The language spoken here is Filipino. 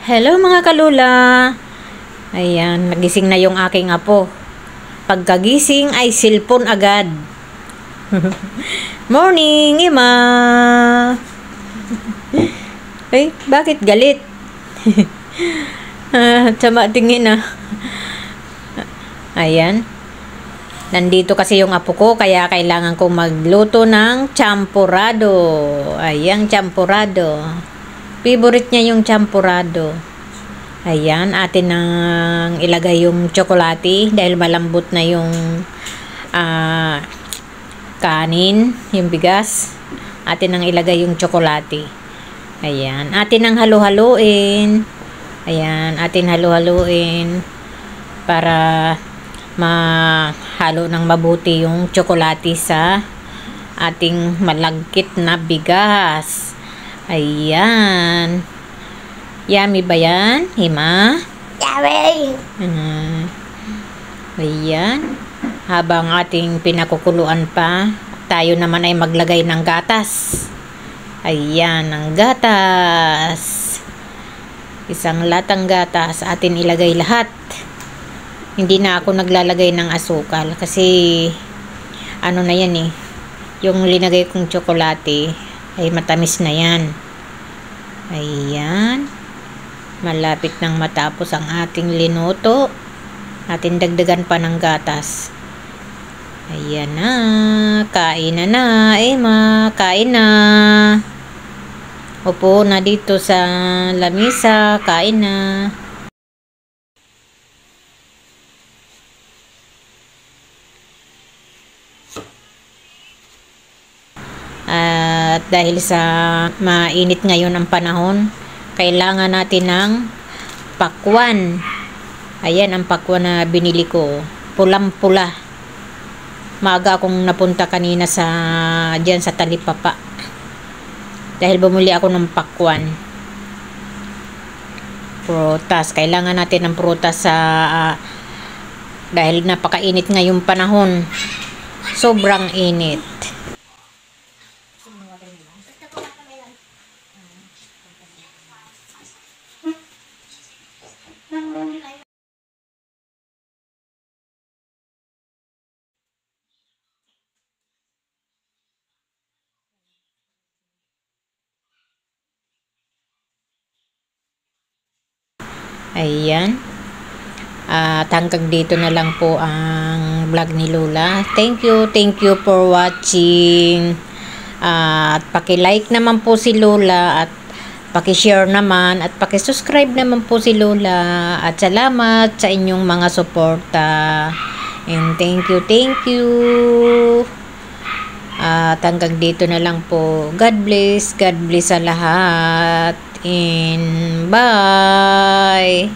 Hello mga kalula. Ayan, nagising na yung aking apo. Pagkagising ay cellphone agad. Morning, Ima. Ay, bakit galit? Sama tingin ah. Ayan. Nandito kasi yung apo ko, kaya kailangan kong magluto ng champurrado. Ayan, champurrado. Favorite niya yung champurrado. Ayan, atin nang ilagay yung tsokolate dahil malambot na yung kanin, yung bigas. Atin nang ilagay yung tsokolate. Ayan, atin nang halo-haloin. Ayan, atin halo-haloin para mahalo ng mabuti yung tsokolate sa ating malagkit na bigas. Ayan. Yummy ba yan, Hima? Yummy! Ayan. Habang ating pinakukuluan pa, tayo naman ay maglagay ng gatas. Ayan, ang gatas. Isang latang gatas, atin ilagay lahat. Hindi na ako naglalagay ng asukal kasi ano na yan eh. Yung linagay kong tsokolate ay matamis na yan. Ayan. Malapit nang matapos ang ating linuto. Atin dagdagan pa ng gatas. Ayan na. Kain na, Emma. Kain na. Upo na dito sa lamisa. Kain na. At dahil sa mainit ngayon ang panahon, kailangan natin ng pakwan. Ayan ang pakwan na binili ko. Pulang-pula. Maaga akong napunta kanina dyan sa Talipapa. Dahil bumili ako ng pakwan. Prutas. Kailangan natin ng prutas dahil napakainit ngayong panahon. Sobrang init. Ayan. At hanggang dito na lang po ang vlog ni Lola. Thank you for watching. At paki-like naman po si Lola at paki-share naman at paki-subscribe naman po si Lola. At salamat sa inyong mga suporta. And thank you. At hanggang dito na lang po. God bless sa lahat. And bye.